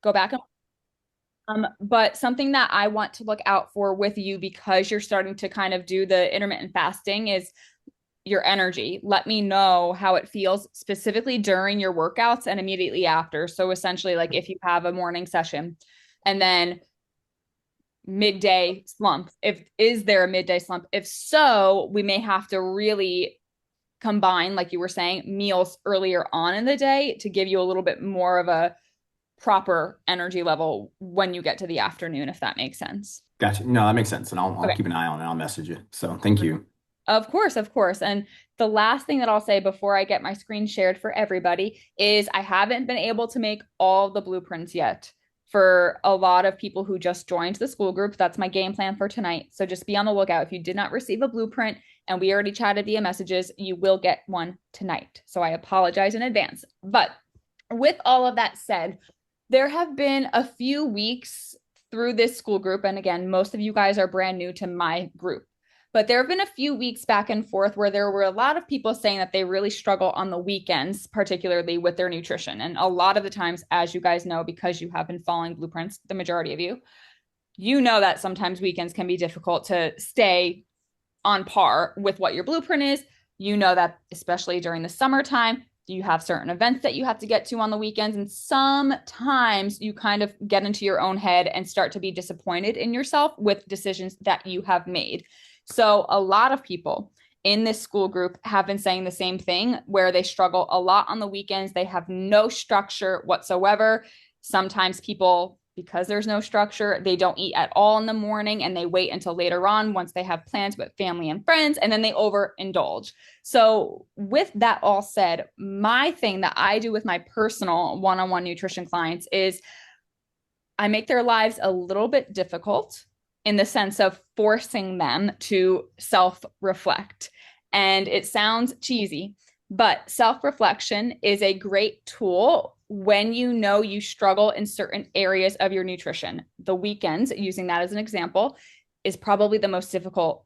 go back and but something that I want to look out for with you because you're starting to kind of do the intermittent fasting is your energy. Let me know how it feels specifically during your workouts and immediately after. So essentially, like if you have a morning session and then midday slump, if is there a midday slump? If so, we may have to really combine, like you were saying, meals earlier on in the day to give you a little bit more of a proper energy level when you get to the afternoon, if that makes sense. Gotcha. No, that makes sense. And I'll Okay. keep an eye on it. I'll message you. So thank you. Of course, of course. And the last thing that I'll say before I get my screen shared for everybody is I haven't been able to make all the blueprints yet for a lot of people who just joined the school group. That's my game plan for tonight. So just be on the lookout. If you did not receive a blueprint and we already chatted via messages, you will get one tonight. So I apologize in advance. But with all of that said, there have been a few weeks through this school group. And again, most of you guys are brand new to my group. But there have been a few weeks back and forth where there were a lot of people saying that they really struggle on the weekends, particularly with their nutrition. And a lot of the times, as you guys know, because you have been following blueprints, the majority of you, you know that sometimes weekends can be difficult to stay on par with what your blueprint is. You know that, especially during the summertime, you have certain events that you have to get to on the weekends. And sometimes you kind of get into your own head and start to be disappointed in yourself with decisions that you have made. So, a lot of people in this school group have been saying the same thing where they struggle a lot on the weekends. They have no structure whatsoever. Sometimes people, because there's no structure, they don't eat at all in the morning and they wait until later on once they have plans with family and friends, and then they overindulge. So, with that all said, my thing that I do with my personal one on one nutrition clients is I make their lives a little bit difficult in the sense of forcing them to self reflect. And it sounds cheesy, but self reflection is a great tool when you know you struggle in certain areas of your nutrition. The weekends, using that as an example, is probably the most difficult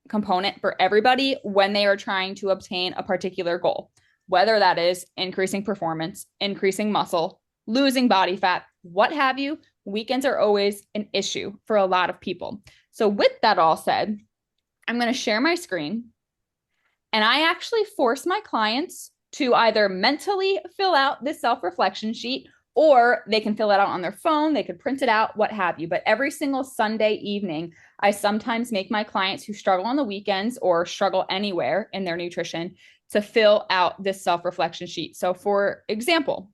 component for everybody when they are trying to obtain a particular goal, whether that is increasing performance, increasing muscle, losing body fat, what have you. Weekends are always an issue for a lot of people. So, with that all said, I'm going to share my screen and I actually force my clients to either mentally fill out this self reflection sheet or they can fill it out on their phone, they could print it out, what have you. But every single Sunday evening, I sometimes make my clients who struggle on the weekends or struggle anywhere in their nutrition to fill out this self reflection sheet. So, for example,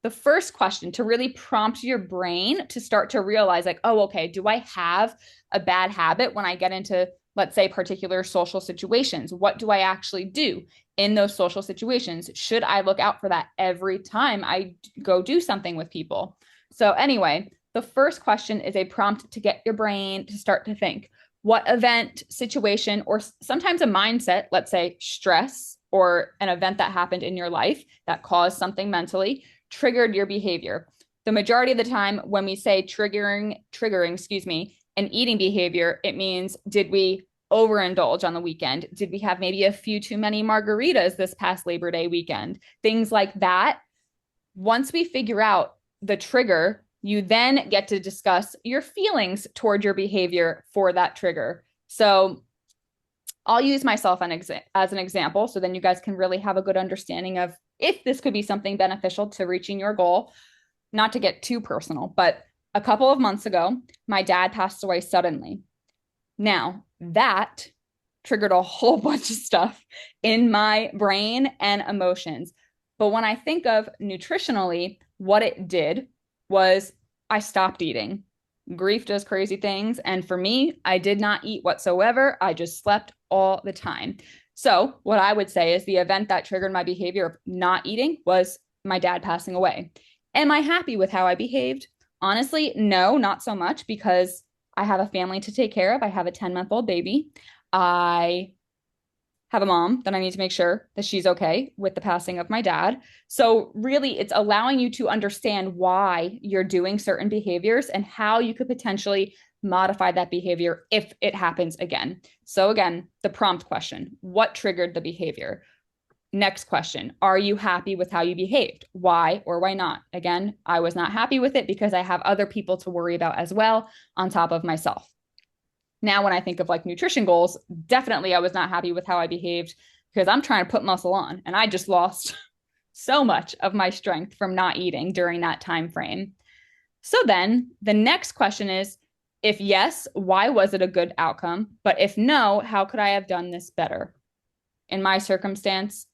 the first question to really prompt your brain to start to realize, like, oh, okay, do I have a bad habit when I get into, let's say, particular social situations? What do I actually do in those social situations? Should I look out for that every time I go do something with people? So, anyway, the first question is a prompt to get your brain to start to think what event, situation, or sometimes a mindset, let's say stress or an event that happened in your life that caused something mentally triggered your behavior. The majority of the time when we say excuse me, an eating behavior, it means did we overindulge on the weekend? Did we have maybe a few too many margaritas this past Labor Day weekend? Things like that. Once we figure out the trigger, you then get to discuss your feelings toward your behavior for that trigger. So I'll use myself as an example so then you guys can really have a good understanding of if this could be something beneficial to reaching your goal. Not to get too personal, but a couple of months ago, my dad passed away suddenly. Now, that triggered a whole bunch of stuff in my brain and emotions. But when I think of nutritionally, what it did was I stopped eating. Grief does crazy things. And for me, I did not eat whatsoever. I just slept all the time. So, what I would say is the event that triggered my behavior of not eating was my dad passing away. Am I happy with how I behaved? Honestly, no, not so much because I have a family to take care of. I have a 10-month-old baby. I have a mom that I need to make sure that she's okay with the passing of my dad. So, really, it's allowing you to understand why you're doing certain behaviors and how you could potentially modify that behavior if it happens again. So, again, the prompt question: what triggered the behavior? Next question. Are you happy with how you behaved? Why or why not? Again, I was not happy with it because I have other people to worry about as well on top of myself. Now, when I think of like nutrition goals, definitely I was not happy with how I behaved because I'm trying to put muscle on and I just lost so much of my strength from not eating during that time frame. So then the next question is, if yes, why was it a good outcome? But if no, how could I have done this better? In my circumstance,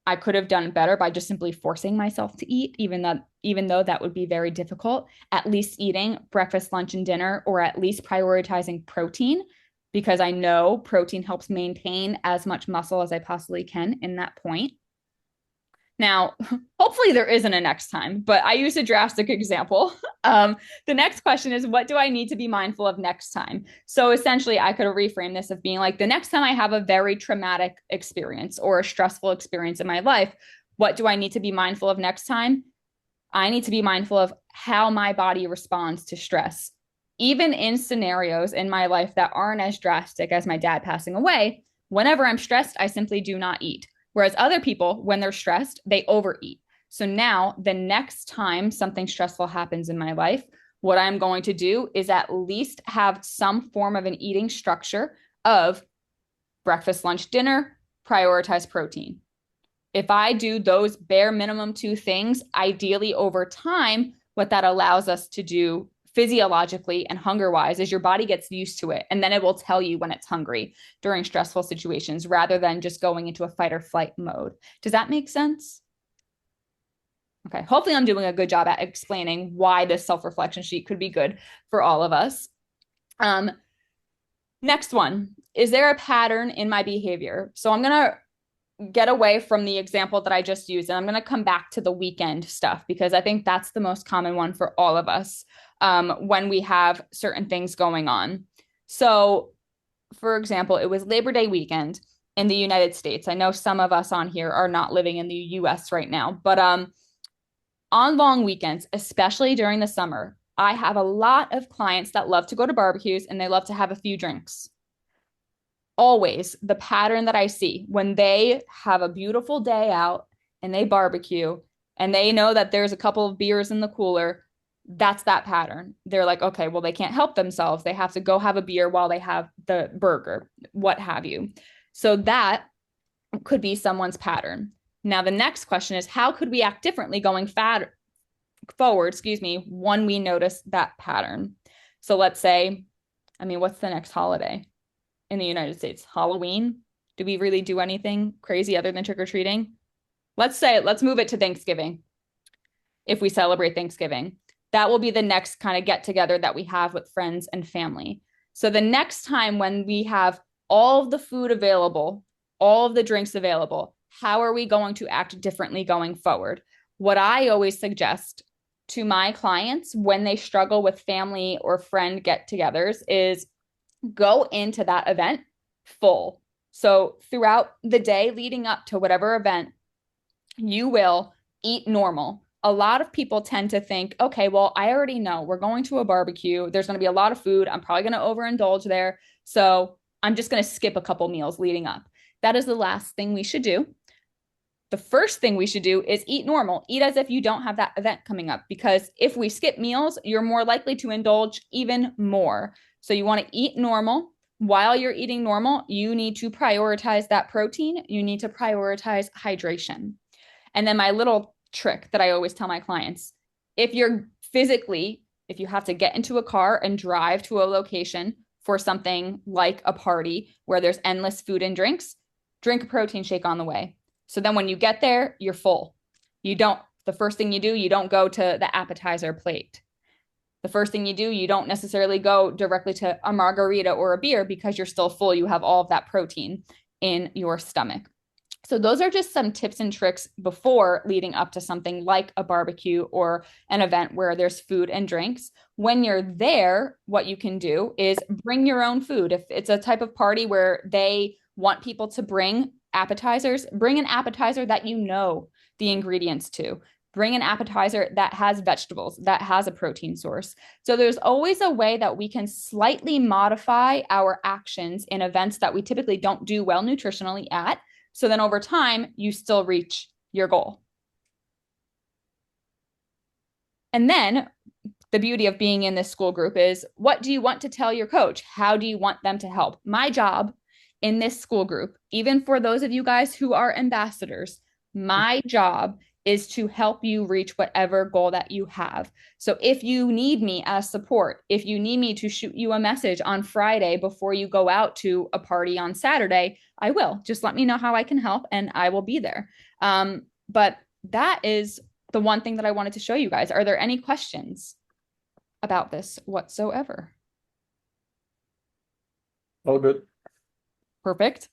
I could have done better by just simply forcing myself to eat, even though that would be very difficult, at least eating breakfast, lunch, and dinner, or at least prioritizing protein, because I know protein helps maintain as much muscle as I possibly can in that point. Now, hopefully there isn't a next time, but I use a drastic example. The next question is, what do I need to be mindful of next time? So essentially, I could reframe this of being like, the next time I have a very traumatic experience or a stressful experience in my life, what do I need to be mindful of next time? I need to be mindful of how my body responds to stress. Even in scenarios in my life that aren't as drastic as my dad passing away, whenever I'm stressed, I simply do not eat. Whereas other people, when they're stressed, they overeat. So now, the next time something stressful happens in my life, what I'm going to do is at least have some form of an eating structure of breakfast, lunch, dinner, prioritize protein. If I do those bare minimum two things, ideally over time, what that allows us to do physiologically and hunger wise is your body gets used to it. And then it will tell you when it's hungry during stressful situations rather than just going into a fight or flight mode. Does that make sense? Okay. Hopefully, I'm doing a good job at explaining why this self reflection sheet could be good for all of us. Next one. Is there a pattern in my behavior? So I'm going to get away from the example that I just used. And I'm going to come back to the weekend stuff because I think that's the most common one for all of us when we have certain things going on. So, for example, it was Labor Day weekend in the United States. I know some of us on here are not living in the US right now, but on long weekends, especially during the summer, I have a lot of clients that love to go to barbecues and they love to have a few drinks. Always the pattern that I see when they have a beautiful day out and they barbecue and they know that there's a couple of beers in the cooler, that's that pattern. They're like, okay, well, they can't help themselves. They have to go have a beer while they have the burger, what have you. So that could be someone's pattern. Now, the next question is, how could we act differently going forward, when we notice that pattern? So let's say, what's the next holiday in the United States? Halloween? Do we really do anything crazy other than trick-or-treating? Let's move it to Thanksgiving. If we celebrate Thanksgiving, that will be the next kind of get together that we have with friends and family. So the next time when we have all of the food available, all of the drinks available, how are we going to act differently going forward? What I always suggest to my clients when they struggle with family or friend get-togethers is go into that event full. So throughout the day leading up to whatever event, you will eat normal. A lot of people tend to think, okay, well, I already know we're going to a barbecue. There's going to be a lot of food. I'm probably going to overindulge there. So I'm just going to skip a couple meals leading up. That is the last thing we should do. The first thing we should do is eat normal. Eat as if you don't have that event coming up, because if we skip meals, you're more likely to indulge even more. So you want to eat normal. While you're eating normal, you need to prioritize that protein. You need to prioritize hydration. And then my little trick that I always tell my clients, if you have to get into a car and drive to a location for something like a party where there's endless food and drinks, drink a protein shake on the way. So then when you get there, you're full. The first thing you do, you don't go to the appetizer plate. The first thing you do, you don't necessarily go directly to a margarita or a beer because you're still full. You have all of that protein in your stomach. So those are just some tips and tricks before leading up to something like a barbecue or an event where there's food and drinks. When you're there, what you can do is bring your own food. If it's a type of party where they want people to bring appetizers, bring an appetizer that you know the ingredients to. Bring an appetizer that has vegetables, that has a protein source. So there's always a way that we can slightly modify our actions in events that we typically don't do well nutritionally at, So then over time, you still reach your goal. And then the beauty of being in this school group is, what do you want to tell your coach? How do you want them to help? My job in this school group, even for those of you guys who are ambassadors, my job is to help you reach whatever goal that you have. So if you need me as support, if you need me to shoot you a message on Friday before you go out to a party on Saturday, I will. Just let me know how I can help and I will be there. But that is the one thing that I wanted to show you guys. Are there any questions about this whatsoever? All good. Perfect.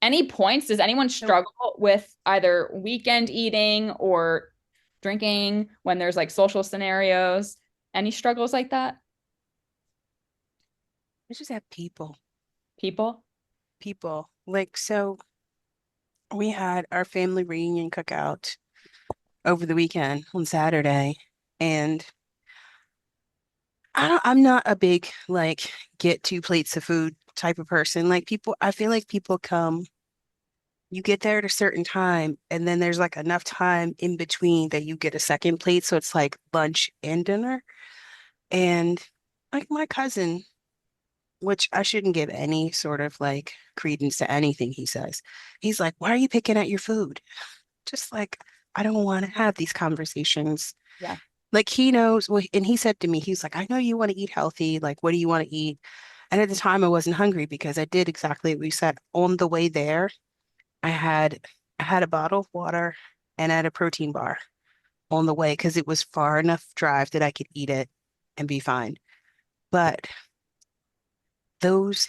Any points? Does anyone struggle with either weekend eating or drinking when there's like social scenarios? Any struggles like that? I just have people. People? People. Like, so we had our family reunion cookout over the weekend on Saturday, and I'm not a big like get 2 plates of food type of person. Like people, I feel like people come, you get there at a certain time, and then there's like enough time in between that you get a second plate. So it's like lunch and dinner. And like my cousin, which I shouldn't give any sort of like credence to anything he says. He's like, "Why are you picking at your food?" Just like, I don't want to have these conversations. Yeah. Like he knows, well, and he said to me, he's like, "I know you want to eat healthy. Like, what do you want to eat?" And at the time, I wasn't hungry because I did exactly what we said. On the way there, I had I had a bottle of water and I had a protein bar on the way because it was far enough drive that I could eat it and be fine. But those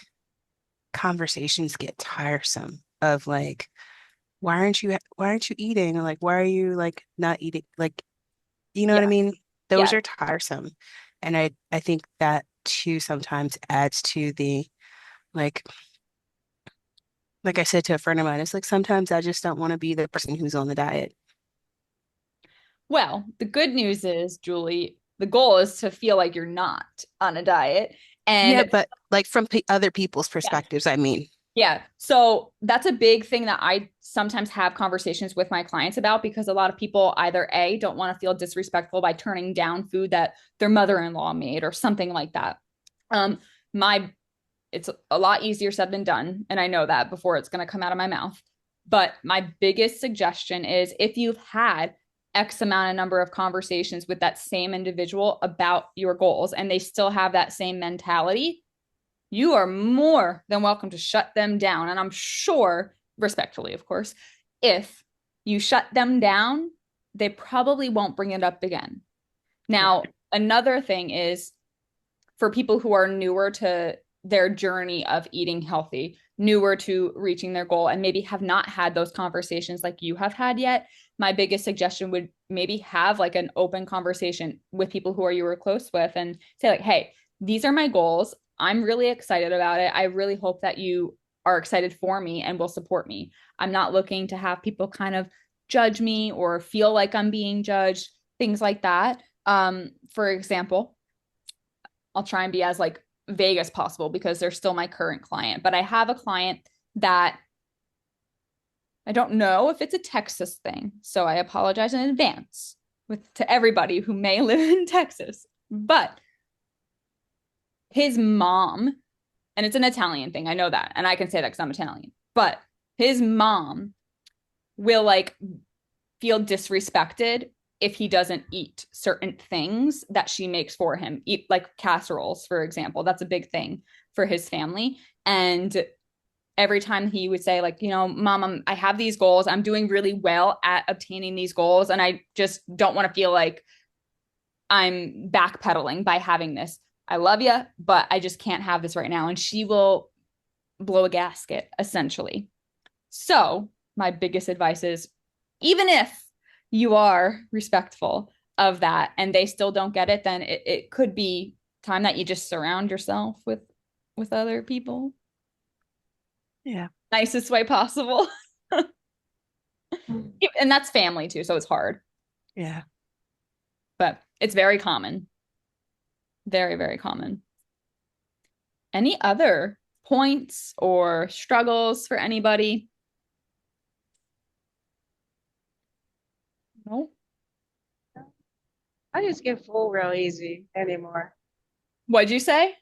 conversations get tiresome of like, why aren't you eating? Or like, why are you like not eating? Like, you know what I Yeah. mean? Those Yeah. are tiresome. And I think that too sometimes adds to the like like I said to a friend of mine, it's like sometimes I just don't want to be the person who's on the diet. Well, the good news is, Julie, the goal is to feel like you're not on a diet. Yeah, And but like from pe other people's yeah, perspectives, I mean. yeah. So that's a big thing that I sometimes have conversations with my clients about because a lot of people either A, don't want to feel disrespectful by turning down food that their mother-in-law made or something like that. Um, my it's a lot easier said than done, and I know that before it's going to come out of my mouth. But my biggest suggestion is if you've had X amount of number of conversations with that same individual about your goals and they still have that same mentality, you are more than welcome to shut them down. And I'm sure, respectfully, of course, if you shut them down, they probably won't bring it up again. Now, another thing is for people who are newer to their journey of eating healthy, newer to reaching their goal, and maybe have not had those conversations like you have had yet, my biggest suggestion would maybe have like an open conversation with people who are you were close with and say like, hey, these are my goals. I'm really excited about it. I really hope that you are excited for me and will support me. I'm not looking to have people kind of judge me or feel like I'm being judged, things like that. For example, I'll try and be as like vague as possible because they're still my current client. But I have a client that I don't know if it's a Texas thing. So I apologize in advance to everybody who may live in Texas. But his mom, and it's an Italian thing, I know that. And I can say that because I'm Italian. But his mom will like feel disrespected if he doesn't eat certain things that she makes for him. Eat like casseroles, for example. That's a big thing for his family. And every time he would say like, mom, I have these goals. I'm doing really well at obtaining these goals. And I just don't want to feel like I'm backpedaling by having this. I love you, but I just can't have this right now. And she will blow a gasket, essentially. So my biggest advice is, even if you are respectful of that and they still don't get it, then it could be time that you just surround yourself with other people. Yeah. Nicest way possible. And that's family too, so it's hard. Yeah. But it's very common. Very, very common. Any other points or struggles for anybody? No. I just get full real easy anymore. What'd you say?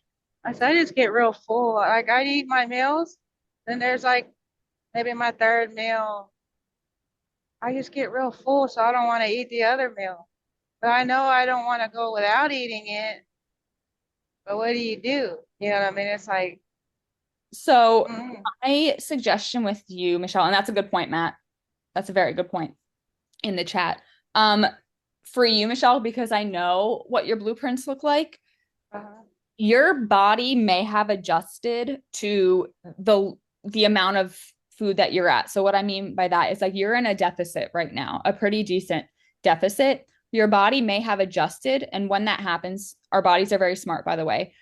I said I just get real full. Like I eat my meals, then there's like maybe my third meal. I just get real full, so I don't want to eat the other meal. But I know I don't want to go without eating it. But what do? You know what I mean? It's like, So mm, my suggestion with you, Michelle, and that's a good point, Matt. That's a very good point in the chat. Um, for you, Michelle, because I know what your blueprints look like, uh-huh. your body may have adjusted to the amount of food that you're at. So what I mean by that is like you're in a deficit right now, a pretty decent deficit. Your body may have adjusted, and when that happens, our bodies are very smart, by the way.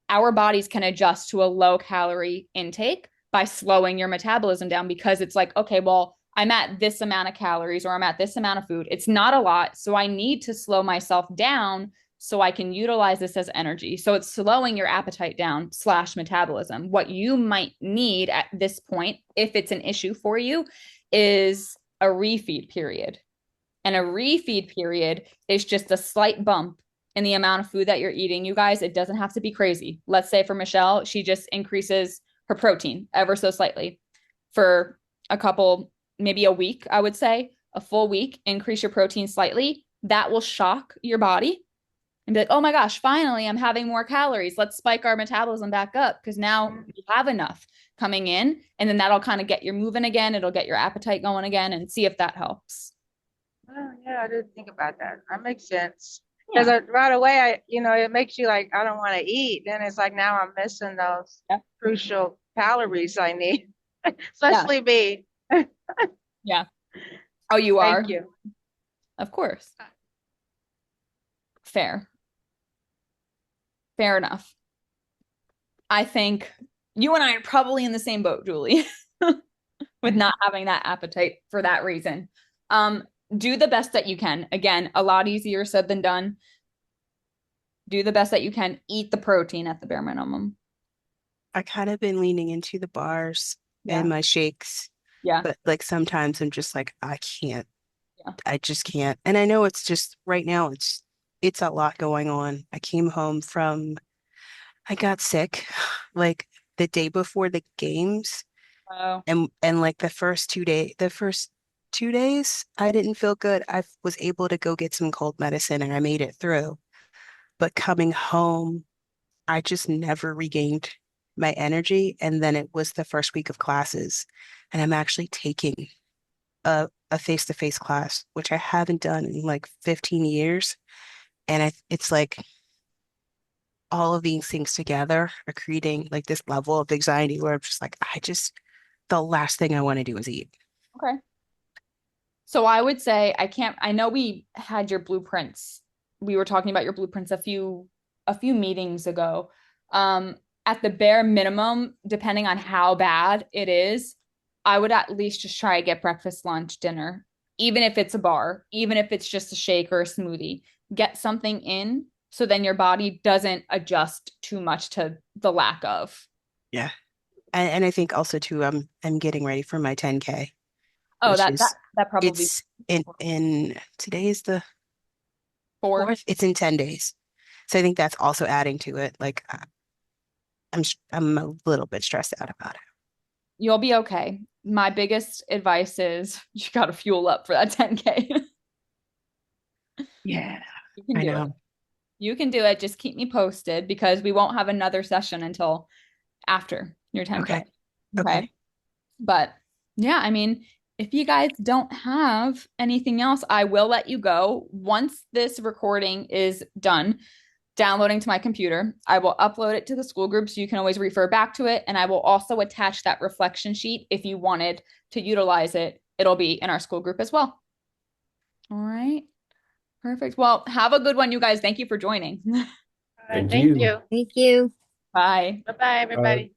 Our bodies can adjust to a low calorie intake by slowing your metabolism down because it's like, okay, well, I'm at this amount of calories or I'm at this amount of food. It's not a lot, so I need to slow myself down so I can utilize this as energy. So it's slowing your appetite down slash metabolism. What you might need at this point, if it's an issue for you, is a refeed period. And a refeed period is just a slight bump in the amount of food that you're eating. You guys, it doesn't have to be crazy. Let's say for Michelle, she just increases her protein ever so slightly for a couple, maybe a week, I would say, a full week, increase your protein slightly. That will shock your body and be like, oh my gosh, finally, I'm having more calories. Let's spike our metabolism back up because now you have enough coming in. And then that'll kind of get you moving again. It'll get your appetite going again and see if that helps. Oh, yeah, I didn't think about that. That makes sense. Yeah. Because right away, it makes you like, I don't want to eat. Then it's like now I'm missing those Yeah. crucial calories I need, Yeah. especially me. Yeah. Oh, you are? Thank you. Of course. Fair. Fair enough. I think you and I are probably in the same boat, Julie, with not having that appetite for that reason. Um, do the best that you can. Again, a lot easier said than done. Do the best that you can. Eat the protein at the bare minimum. I kind of been leaning into the bars Yeah. and my shakes, Yeah. but like sometimes I'm just like, I can't. Yeah. I just can't. And I know it's just right now it's a lot going on. I came home from I got sick like the day before the games Oh, and like the first 2 days I didn't feel good. I was able to go get some cold medicine and I made it through. But coming home, I just never regained my energy. And then it was the first week of classes and I'm actually taking a face-to-face class, which I haven't done in like 15 years. And it's like all of these things together are creating like this level of anxiety where I'm just like, the last thing I want to do is eat. okay. So I would say I know we had your blueprints. We were talking about your blueprints a few meetings ago. Um, at the bare minimum, depending on how bad it is, I would at least just try to get breakfast, lunch, dinner, even if it's a bar, even if it's just a shake or a smoothie. Get something in so then your body doesn't adjust too much to the lack of. Yeah. And I think also too, I'm getting ready for my 10K, Oh, which that that is that probably it's in today is the four. fourth. It's in 10 days. So I think that's also adding to it. Like I'm a little bit stressed out about it. You'll be okay. My biggest advice is you got to fuel up for that 10K. Yeah, You can I do it. know. You can do it. Just keep me posted because we won't have another session until after your 10K. Okay. Okay. Okay. But yeah, I mean, if you guys don't have anything else, I will let you go. Once this recording is done, downloading to my computer, I will upload it to the school group so you can always refer back to it. And I will also attach that reflection sheet if you wanted to utilize it. It'll be in our school group as well. All right. Perfect. Well, have a good one, you guys. Thank you for joining. Thank Thank you. you. Thank you. Bye. Bye bye, everybody.